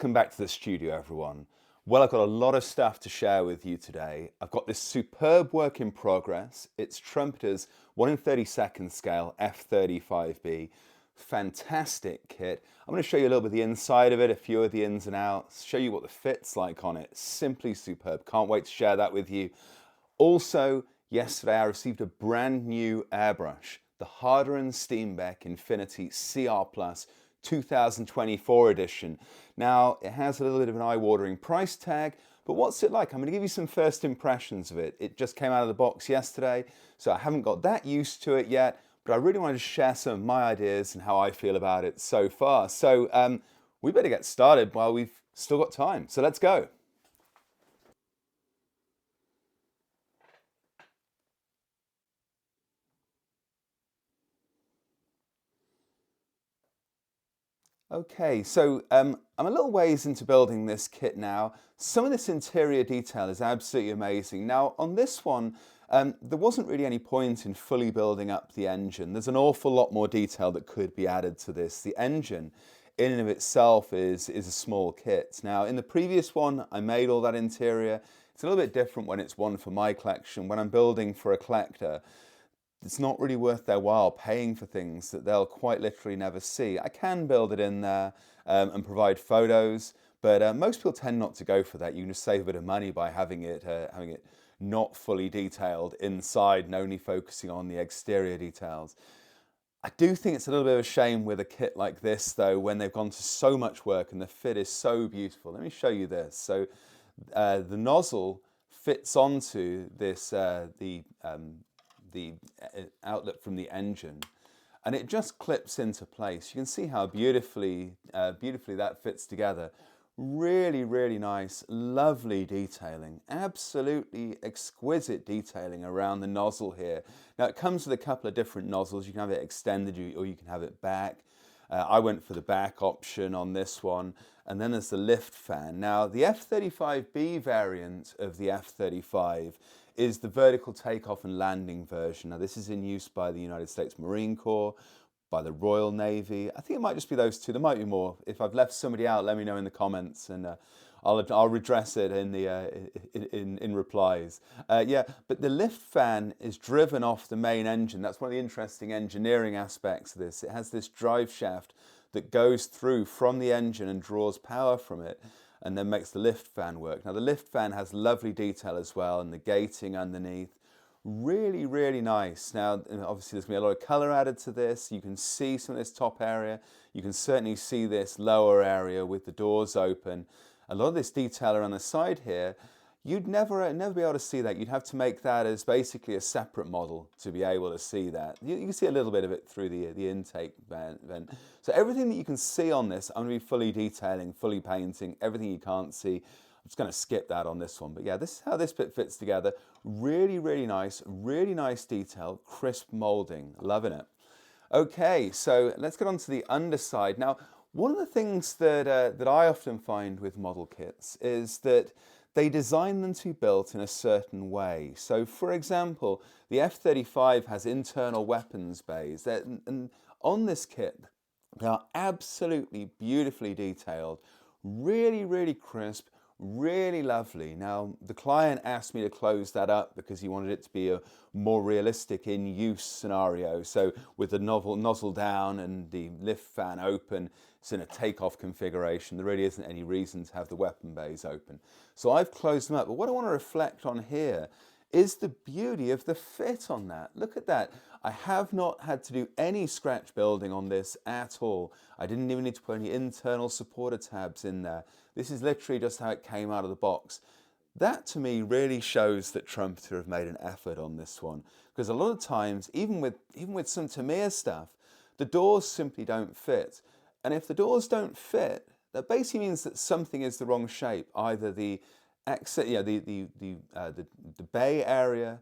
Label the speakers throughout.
Speaker 1: Welcome back to the studio, everyone. Well, I've got a lot of stuff to share with you today. I've got this superb work in progress. It's Trumpeter's 1 in 32nd scale F35b. Fantastic kit. I'm going to show you a little bit of the inside of it, a few of the ins and outs, show you what the fit's like on it. Simply superb. Can't wait to share that with you. Also, yesterday I received a brand new airbrush, the Harder & Steenbeck Infinity CR Plus 2024 edition. Now, it has a little bit of an eye-watering price tag, but what's it like? I'm going to give you some first impressions of it. It just came out of the box yesterday, so I haven't got that used to it yet, but I really wanted to share some of my ideas and how I feel about it so far. So we better get started while we've still got time. So let's go. Okay, so I'm a little ways into building this kit now. Some of this interior detail is absolutely amazing. Now, on this one, there wasn't really any point in fully building up the engine. There's an awful lot more detail that could be added to this. The engine, in and of itself, is a small kit. Now, in the previous one, I made all that interior. It's a little bit different when it's one for my collection. When I'm building for a collector, it's not really worth their while paying for things that they'll quite literally never see. I can build it in there and provide photos, but most people tend not to go for that. You can just save a bit of money by having it not fully detailed inside and only focusing on the exterior details. I do think it's a little bit of a shame with a kit like this, though, when they've gone to so much work and the fit is so beautiful. Let me show you this. So the nozzle fits onto this the outlet from the engine, and it just clips into place. You can see how beautifully that fits together. Really, really nice, lovely detailing, absolutely exquisite detailing around the nozzle here. Now it comes with a couple of different nozzles. You can have it extended or you can have it back. I went for the back option on this one, and then there's the lift fan. Now the F35b variant of the F35 is the vertical takeoff and landing version. Now this is in use by the United States Marine Corps, by the Royal Navy. I think it might just be those two. There might be more. If I've left somebody out, let me know in the comments, and I'll redress it in replies. Yeah, but the lift fan is driven off the main engine. That's one of the interesting engineering aspects of this. It has this drive shaft that goes through from the engine and draws power from it, and then makes the lift fan work. Now the lift fan has lovely detail as well, and the gating underneath. Really, really nice. Now, obviously there's going to be a lot of color added to this. You can see some of this top area. You can certainly see this lower area with the doors open. A lot of this detail around the side here, you'd never be able to see that. You'd have to make that as basically a separate model to be able to see that. You can see a little bit of it through the intake vent. So everything that you can see on this, I'm going to be fully detailing, fully painting. Everything you can't see, I'm just going to skip that on this one. But yeah, this is how this bit fits together. Really, really nice detail, crisp molding. Loving it. Okay, so let's get on to the underside. Now, one of the things that I often find with model kits is that they design them to be built in a certain way. So, for example, the F-35 has internal weapons bays. And on this kit, they are absolutely beautifully detailed, really, really crisp, really lovely. Now, the client asked me to close that up because he wanted it to be a more realistic in-use scenario. So with the nozzle down and the lift fan open, it's in a takeoff configuration. There really isn't any reason to have the weapon bays open. So I've closed them up. But what I want to reflect on here is the beauty of the fit on that. Look at that. I have not had to do any scratch building on this at all. I didn't even need to put any internal supporter tabs in there. This is literally just how it came out of the box. That to me really shows that Trumpeter have made an effort on this one, because a lot of times, even with some Tamiya stuff, the doors simply don't fit. And if the doors don't fit, that basically means that something is the wrong shape. Either the exit, the bay area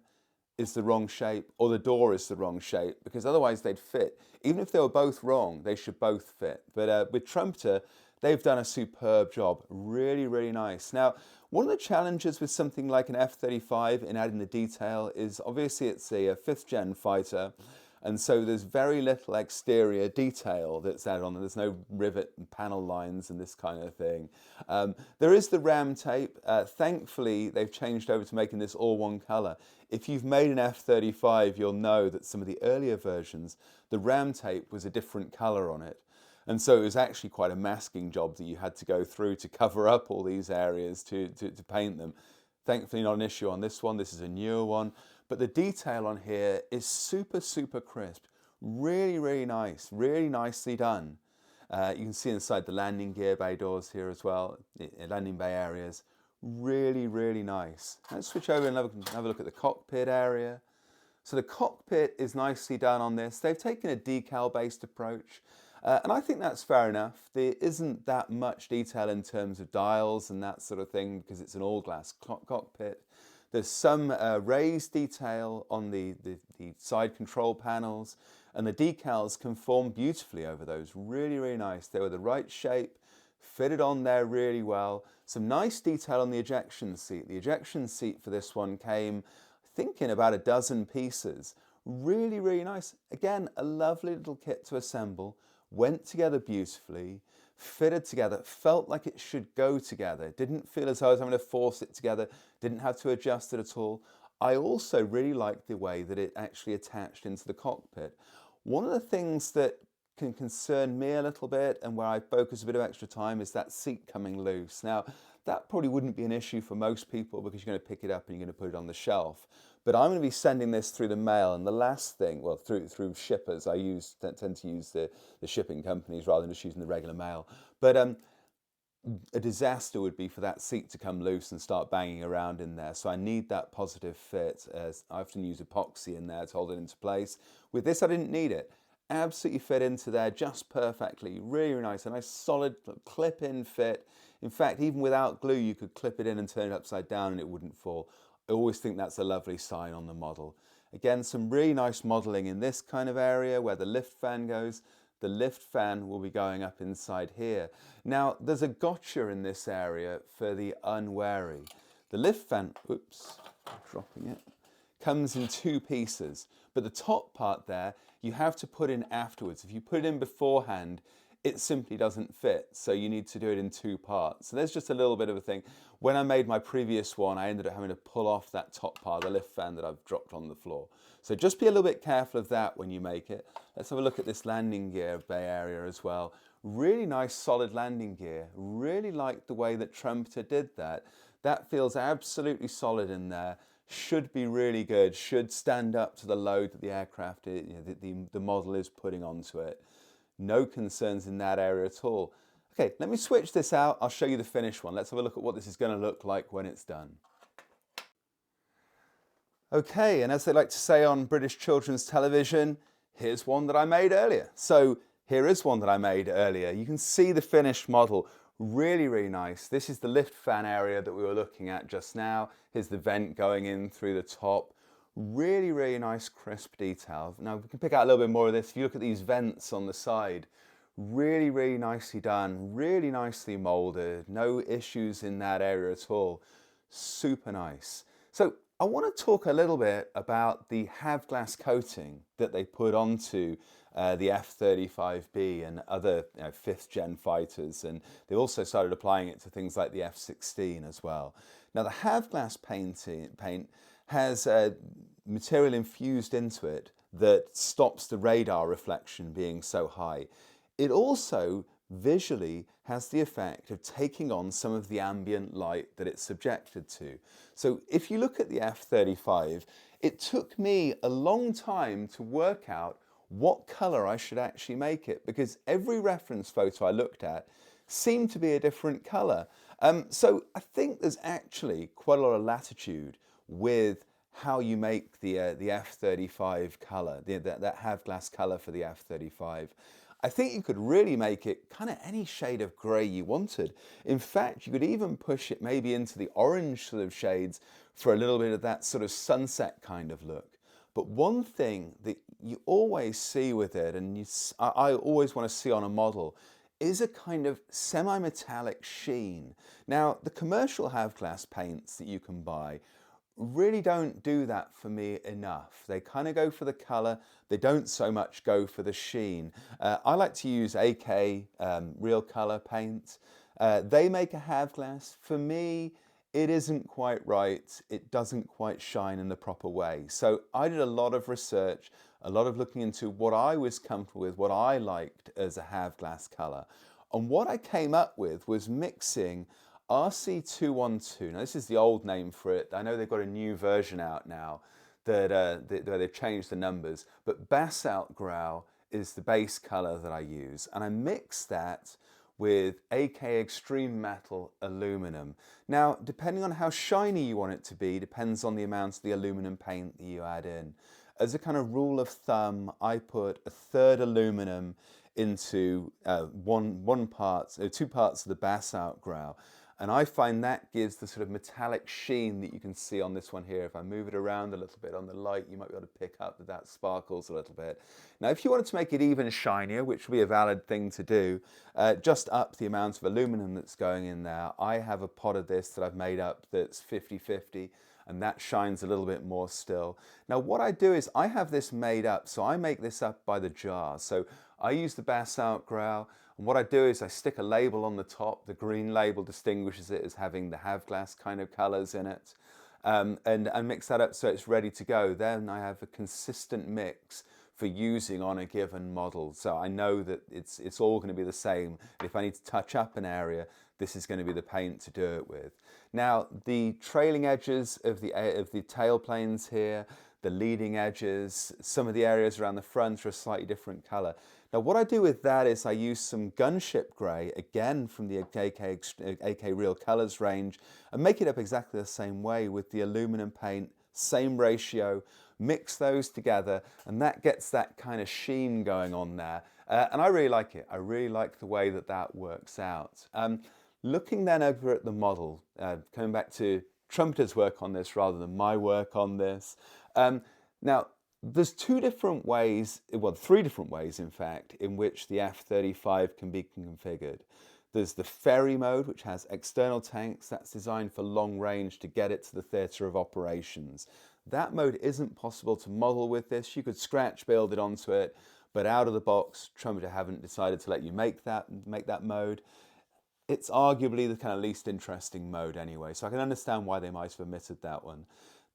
Speaker 1: is the wrong shape, or the door is the wrong shape, because otherwise they'd fit. Even if they were both wrong, they should both fit. But with Trumpeter, they've done a superb job. Really, really nice. Now, one of the challenges with something like an F-35 in adding the detail is obviously it's a 5th gen fighter. And so there's very little exterior detail that's added on. There's no rivet and panel lines and this kind of thing. There is the ram tape. Thankfully, they've changed over to making this all one color. If you've made an F-35, you'll know that some of the earlier versions, the ram tape was a different color on it. And so it was actually quite a masking job that you had to go through to cover up all these areas to paint them. Thankfully not an issue on this one. This is a newer one. But the detail on here is super, super crisp. Really, really nice. Really nicely done. You can see inside the landing gear bay doors here as well, landing bay areas. Really, really nice. Let's switch over and have a look at the cockpit area. So the cockpit is nicely done on this. They've taken a decal-based approach. And I think that's fair enough. There isn't that much detail in terms of dials and that sort of thing because it's an all-glass cockpit. There's some raised detail on the side control panels, and the decals conform beautifully over those. Really, really nice. They were the right shape, fitted on there really well. Some nice detail on the ejection seat. The ejection seat for this one came, I think, in about a dozen pieces. Really, really nice. Again, a lovely little kit to assemble. Went together beautifully, fitted together, felt like it should go together. Didn't feel as though I was having to force it together, didn't have to adjust it at all. I also really liked the way that it actually attached into the cockpit. One of the things that can concern me a little bit and where I focus a bit of extra time is that seat coming loose. Now, that probably wouldn't be an issue for most people because you're going to pick it up and you're going to put it on the shelf. But I'm going to be sending this through the mail, and the last thing, well, through shippers, I tend to use the shipping companies rather than just using the regular mail. But a disaster would be for that seat to come loose and start banging around in there. So I need that positive fit. As I often use epoxy in there to hold it into place. With this, I didn't need it. Absolutely fit into there just perfectly. Really, really nice. A nice solid clip-in fit. In fact, even without glue, you could clip it in and turn it upside down and it wouldn't fall. I always think that's a lovely sign on the model. Again, some really nice modeling in this kind of area where the lift fan goes. The lift fan will be going up inside here. Now, there's a gotcha in this area for the unwary. The lift fan, oops, dropping it, comes in two pieces. But the top part there, you have to put in afterwards. If you put it in beforehand, it simply doesn't fit. So you need to do it in two parts. So there's just a little bit of a thing. When I made my previous one, I ended up having to pull off that top part of the lift fan that I've dropped on the floor. So just be a little bit careful of that when you make it. Let's have a look at this landing gear bay area as well. Really nice solid landing gear. Really like the way that Trumpeter did that. That feels absolutely solid in there. Should be really good. Should stand up to the load that the aircraft, the model is putting onto it. No concerns in that area at all. Okay, let me switch this out. I'll show you the finished one. Let's have a look at what this is going to look like when it's done. Okay, and as they like to say on British children's television, here's one that I made earlier. So here is one that I made earlier. You can see the finished model. Really, really nice. This is the lift fan area that we were looking at just now. Here's the vent going in through the top. Really, really nice crisp detail. Now we can pick out a little bit more of this. If you look at these vents on the side, really, really nicely done, really nicely molded, no issues in that area at all. Super nice. So I want to talk a little bit about the have glass coating that they put onto the F35b and other 5th gen fighters, and they also started applying it to things like the F-16 as well. Now the have glass paint has material infused into it that stops the radar reflection being so high. It also visually has the effect of taking on some of the ambient light that it's subjected to. So if you look at the F-35, it took me a long time to work out what color I should actually make it, because every reference photo I looked at seemed to be a different color. So I think there's actually quite a lot of latitude with how you make the F-35 color, that have glass color for the F-35. I think you could really make it kind of any shade of grey you wanted. In fact, you could even push it maybe into the orange sort of shades for a little bit of that sort of sunset kind of look. But one thing that you always see with it, and I always want to see on a model, is a kind of semi-metallic sheen. Now, the commercial have glass paints that you can buy really don't do that for me enough. They kind of go for the color, they don't so much go for the sheen. I like to use AK real color paint. They make a half glass. For me, it isn't quite right. It doesn't quite shine in the proper way. So I did a lot of research, a lot of looking into what I was comfortable with, what I liked as a half glass color. And what I came up with was mixing RC212. Now this is the old name for it. I know they've got a new version out now that they've changed the numbers, but Basalt Grau is the base color that I use. And I mix that with AK Extreme Metal Aluminum. Now, depending on how shiny you want it to be, depends on the amount of the aluminum paint that you add in. As a kind of rule of thumb, I put a third aluminum into two parts of the Basalt Grau. And I find that gives the sort of metallic sheen that you can see on this one here. If I move it around a little bit on the light, you might be able to pick up that that sparkles a little bit. Now, if you wanted to make it even shinier, which would be a valid thing to do, just up the amount of aluminum that's going in there. I have a pot of this that I've made up that's 50-50, and that shines a little bit more still. Now, what I do is I have this made up, so I make this up by the jar. So I use the Basalt Grau. And what I do is I stick a label on the top. The green label distinguishes it as having the half glass kind of colors in it. And mix that up so it's ready to go. Then I have a consistent mix for using on a given model. So I know that it's all going to be the same. If I need to touch up an area, this is going to be the paint to do it with. Now, the trailing edges of the tail planes here, the leading edges, some of the areas around the front are a slightly different color. Now, what I do with that is I use some gunship grey, again from the AK Real Colors range, and make it up exactly the same way with the aluminum paint, same ratio, mix those together, and that gets that kind of sheen going on there. And I really like it. I really like the way that that works out. Looking then over at the model, coming back to Trumpeter's work on this rather than my work on this. Now, there's three different ways, in fact, in which the F-35 can be configured. There's the ferry mode, which has external tanks. That's designed for long range to get it to the theatre of operations. That mode isn't possible to model with this. You could scratch build it onto it, but out of the box, Trumpeter haven't decided to let you make that mode. It's arguably the kind of least interesting mode anyway, so I can understand why they might have omitted that one.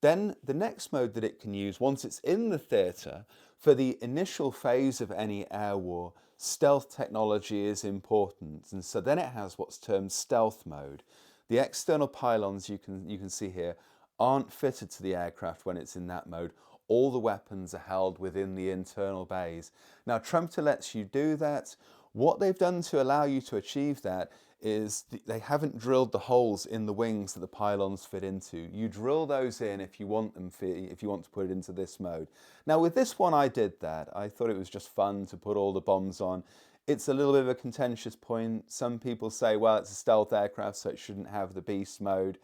Speaker 1: Then the next mode that it can use, once it's in the theatre, for the initial phase of any air war, stealth technology is important. And so then it has what's termed stealth mode. The external pylons you can see here aren't fitted to the aircraft when it's in that mode. All the weapons are held within the internal bays. Now, Trumpeter lets you do that. What they've done to allow you to achieve that is they haven't drilled the holes in the wings that the pylons fit into. You drill those in if you want to put it into this mode. Now with this one I did that. I thought it was just fun to put all the bombs on. It's a little bit of a contentious point. Some people say, well, it's a stealth aircraft, so it shouldn't have the beast mode.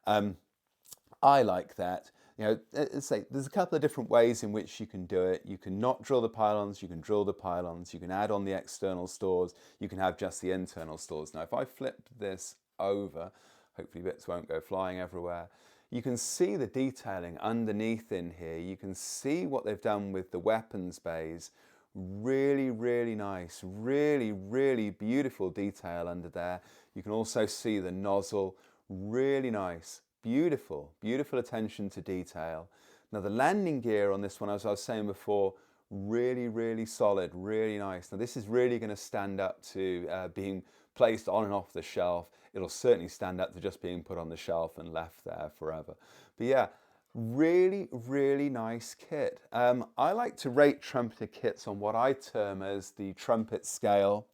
Speaker 1: I like that. You know, there's a couple of different ways in which you can do it. You can not drill the pylons, you can drill the pylons, you can add on the external stores, you can have just the internal stores. Now, if I flipped this over, hopefully bits won't go flying everywhere, you can see the detailing underneath in here. You can see what they've done with the weapons bays. Really, really nice, really, really beautiful detail under there. You can also see the nozzle, really nice. Beautiful, beautiful attention to detail. Now the landing gear on this one, as I was saying before, really, really solid, really nice. Now this is really going to stand up to being placed on and off the shelf. It'll certainly stand up to just being put on the shelf and left there forever. But yeah, really, really nice kit. I like to rate Trumpeter kits on what I term as the trumpet scale.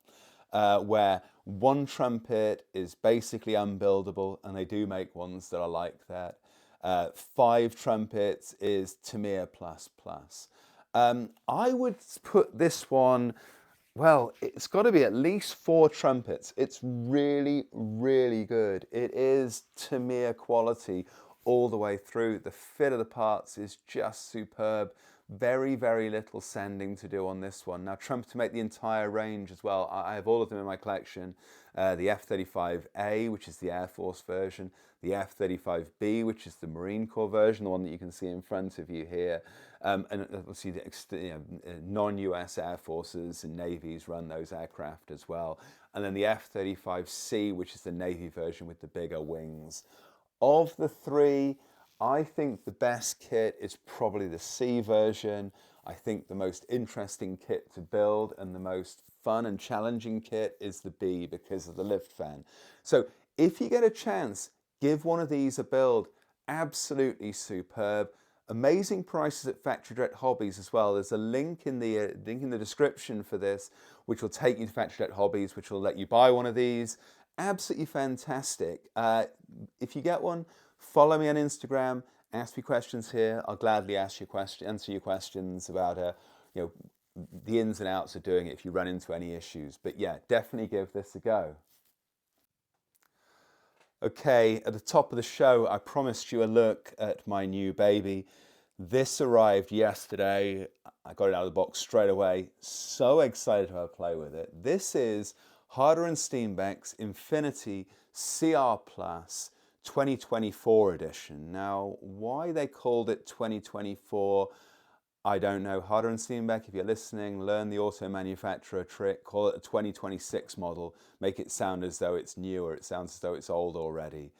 Speaker 1: Where one trumpet is basically unbuildable, and they do make ones that are like that. 5 trumpets is Tamir++. I would put this one, well, it's got to be at least 4 trumpets. It's really, really good. It is Tamir quality all the way through. The fit of the parts is just superb. Very, very little sanding to do on this one. Now, Trumpeter make the entire range as well. I have all of them in my collection. The F35A, which is the Air Force version, the F35b, which is the Marine Corps version, the one that you can see in front of you here, and obviously the non-US Air Forces and Navies run those aircraft as well. And then the F35C, which is the Navy version with the bigger wings. Of the three, I think the best kit is probably the C version. I think the most interesting kit to build and the most fun and challenging kit is the B because of the lift fan. So if you get a chance, give one of these a build. Absolutely superb. Amazing prices at Factory Direct Hobbies as well. There's a link in the description for this, which will take you to Factory Direct Hobbies, which will let you buy one of these. Absolutely fantastic. If you get one, follow me on Instagram. Ask me questions here. I'll gladly answer your questions about the ins and outs of doing it if you run into any issues. But yeah, definitely give this a go. Okay, at the top of the show, I promised you a look at my new baby. This arrived yesterday. I got it out of the box straight away. So excited to have a play with it. This is Harder and Steenbeck's Infinity CR Plus 2024 edition. Now, why they called it 2024, I don't know. Harder and Steenbeck, if you're listening, learn the auto manufacturer trick, call it a 2026 model, make it sound as though it's new or it sounds as though it's old already.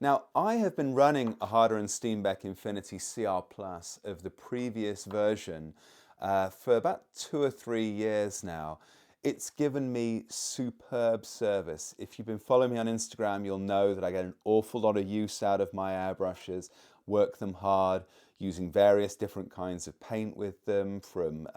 Speaker 1: Now, I have been running a Harder and Steenbeck Infinity CR Plus of the previous version for about 2 or 3 years now. It's given me superb service. If you've been following me on Instagram, you'll know that I get an awful lot of use out of my airbrushes, work them hard, using various different kinds of paint with them, from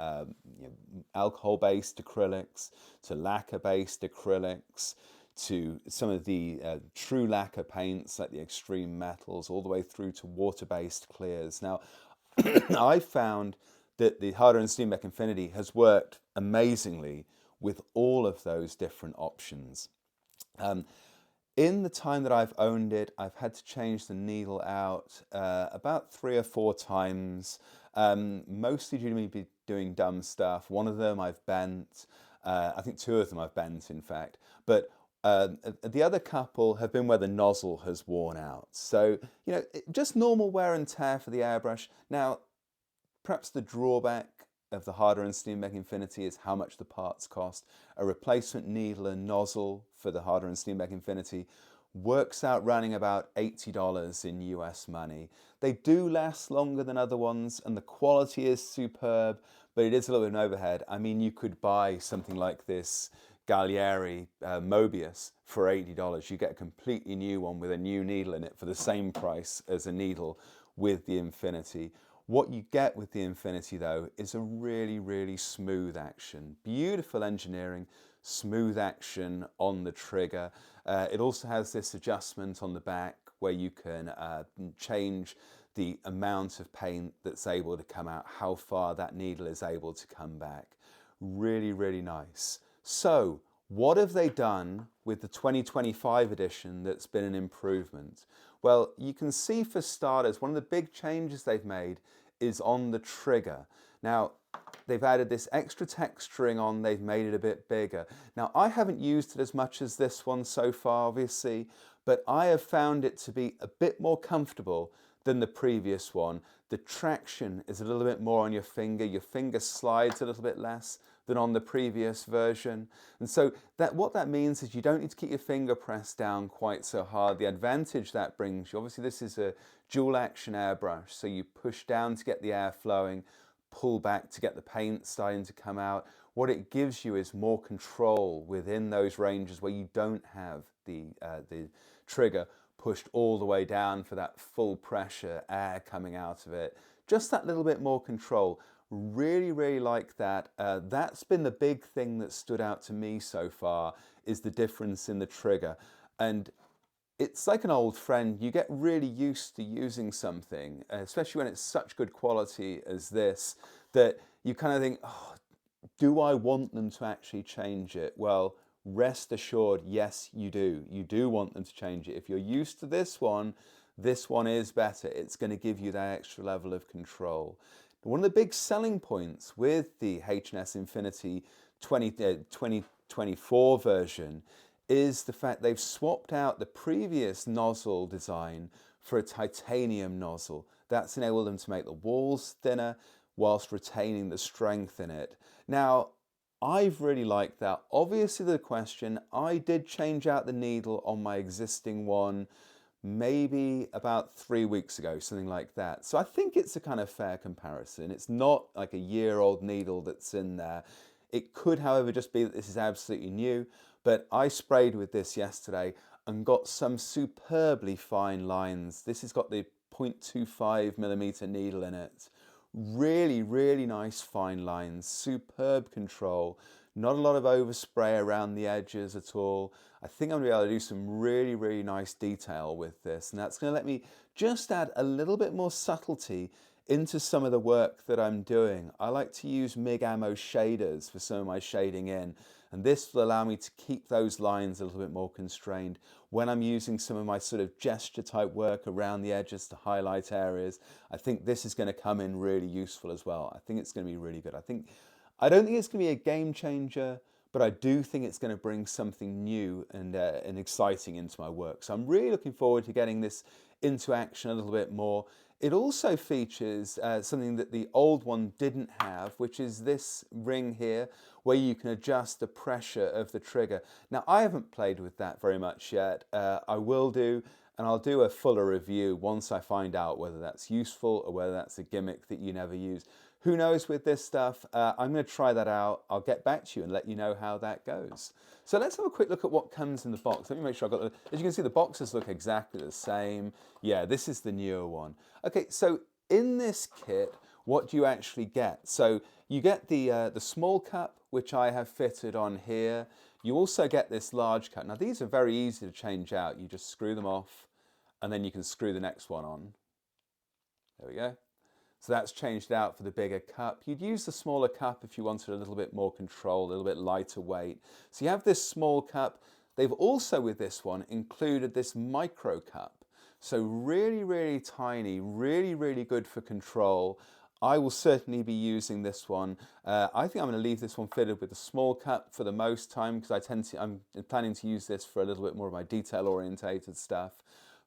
Speaker 1: alcohol-based acrylics to lacquer-based acrylics to some of the true lacquer paints like the extreme metals, all the way through to water-based clears. Now, I found that the Harder and Steenbeck Infinity has worked amazingly with all of those different options. In the time that I've owned it, I've had to change the needle out about 3 or 4 times, mostly due to me doing dumb stuff. One of them I've bent, I think 2 of them I've bent in fact, but the other couple have been where the nozzle has worn out. So, just normal wear and tear for the airbrush. Now, perhaps the drawback of the Harder and Steenbeck Infinity is how much the parts cost. A replacement needle and nozzle for the Harder and Steenbeck Infinity works out running about $80 in US money. They do last longer than other ones and the quality is superb, but it is a little bit of an overhead. I mean, you could buy something like this Gallieri Mobius for $80. You get a completely new one with a new needle in it for the same price as a needle with the Infinity. What you get with the Infinity, though, is a really, really smooth action. Beautiful engineering, smooth action on the trigger. It also has this adjustment on the back where you can change the amount of paint that's able to come out, how far that needle is able to come back. Really, really nice. So, what have they done with the 2025 edition that's been an improvement? Well, you can see for starters, one of the big changes they've made is on the trigger. Now, they've added this extra texturing on, they've made it a bit bigger. Now, I haven't used it as much as this one so far, obviously, but I have found it to be a bit more comfortable than the previous one. The traction is a little bit more on your finger slides a little bit less than on the previous version. And so what that means is you don't need to keep your finger pressed down quite so hard. The advantage that brings you, obviously this is a dual action airbrush, so you push down to get the air flowing, pull back to get the paint starting to come out. What it gives you is more control within those ranges where you don't have the trigger pushed all the way down for that full pressure air coming out of it. Just that little bit more control. Really, really like that. That's been the big thing that stood out to me so far, is the difference in the trigger. And it's like an old friend. You get really used to using something, especially when it's such good quality as this, that you kind of think, oh, do I want them to actually change it? Well, rest assured, yes, you do. You do want them to change it. If you're used to this one is better. It's going to give you that extra level of control. One of the big selling points with the H&S Infinity 2024 version is the fact they've swapped out the previous nozzle design for a titanium nozzle. That's enabled them to make the walls thinner whilst retaining the strength in it. Now, I've really liked that. Obviously, the question, I did change out the needle on my existing one maybe about 3 weeks ago, something like that. So I think it's a kind of fair comparison. It's not like a year-old needle that's in there. It could, however, just be that this is absolutely new, but I sprayed with this yesterday and got some superbly fine lines. This has got the 0.25mm needle in it. Really, really nice fine lines, superb control, not a lot of overspray around the edges at all. I think I'm going to be able to do some really, really nice detail with this, and that's going to let me just add a little bit more subtlety into some of the work that I'm doing. I like to use MIG ammo shaders for some of my shading in, and this will allow me to keep those lines a little bit more constrained when I'm using some of my sort of gesture type work around the edges to highlight areas. I think this is going to come in really useful as well. I think it's going to be really good. I don't think it's going to be a game changer, but I do think it's going to bring something new and exciting into my work. So I'm really looking forward to getting this into action a little bit more. It also features something that the old one didn't have, which is this ring here, where you can adjust the pressure of the trigger. Now, I haven't played with that very much yet. I will do, and I'll do a fuller review once I find out whether that's useful or whether that's a gimmick that you never use. Who knows with this stuff? I'm going to try that out. I'll get back to you and let you know how that goes. So let's have a quick look at what comes in the box. Let me make sure I've got as you can see, the boxes look exactly the same. Yeah, this is the newer one. Okay, so in this kit, what do you actually get? So you get the small cup, which I have fitted on here. You also get this large cup. Now these are very easy to change out. You just screw them off and then you can screw the next one on. There we go. So that's changed out for the bigger cup. You'd use the smaller cup if you wanted a little bit more control, a little bit lighter weight. So you have this small cup. They've also, with this one, included this micro cup. So really, really tiny, really, really good for control. I will certainly be using this one. I think I'm going to leave this one fitted with a small cup for the most time because I'm planning to use this for a little bit more of my detail-orientated stuff.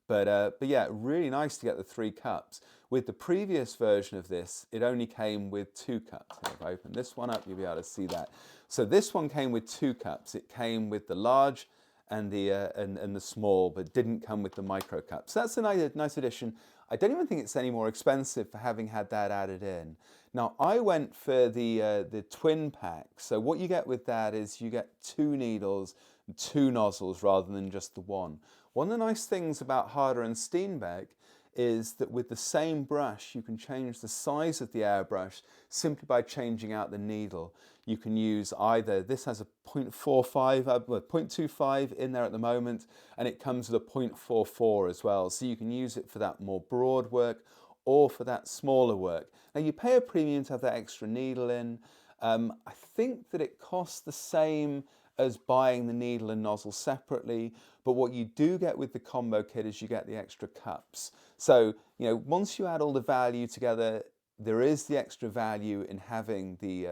Speaker 1: But yeah, really nice to get the 3 cups. With the previous version of this, it only came with 2 cups. If I open this one up, you'll be able to see that. So this one came with 2 cups. It came with the large and the small, but didn't come with the micro cup. So that's a nice addition. I don't even think it's any more expensive for having had that added in. Now I went for the twin pack. So what you get with that is you get 2 needles, 2 nozzles rather than just the one. One of the nice things about Harder and Steenbeck is that with the same brush you can change the size of the airbrush simply by changing out the needle. You can use either, this has a 0.25 in there at the moment, and it comes with a 0.44 as well, so you can use it for that more broad work or for that smaller work. Now you pay a premium to have that extra needle in. I think that it costs the same as buying the needle and nozzle separately, but what you do get with the combo kit is you get the extra cups. So, you know, once you add all the value together, there is the extra value in having the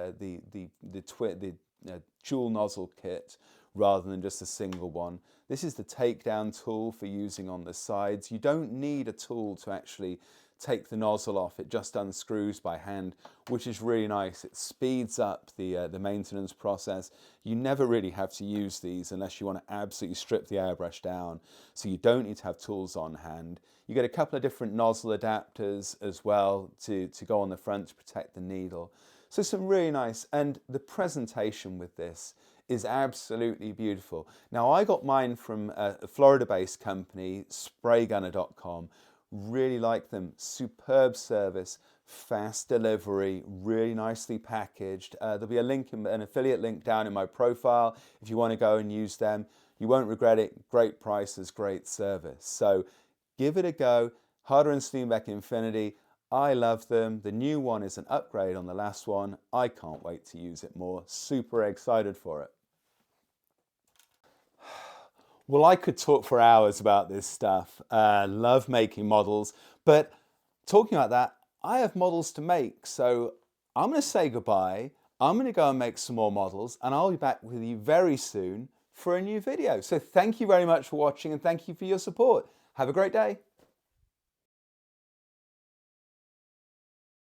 Speaker 1: dual nozzle kit rather than just a single one. This is the takedown tool for using on the sides. You don't need a tool to actually take the nozzle off. It just unscrews by hand, which is really nice. It speeds up the maintenance process. You never really have to use these unless you want to absolutely strip the airbrush down. So you don't need to have tools on hand. You get a couple of different nozzle adapters as well to go on the front to protect the needle. So some really nice, and the presentation with this is absolutely beautiful. Now I got mine from a Florida-based company, spraygunner.com. Really like them. Superb service, fast delivery, really nicely packaged. There'll be a link, an affiliate link down in my profile if you want to go and use them. You won't regret it. Great prices, great service. So give it a go. Harder and Steenbeck Infinity. I love them. The new one is an upgrade on the last one. I can't wait to use it more. Super excited for it. Well, I could talk for hours about this stuff. Love making models, but talking about that, I have models to make, so I'm going to say goodbye. I'm going to go and make some more models, and I'll be back with you very soon for a new video. So thank you very much for watching, and thank you for your support. Have a great day.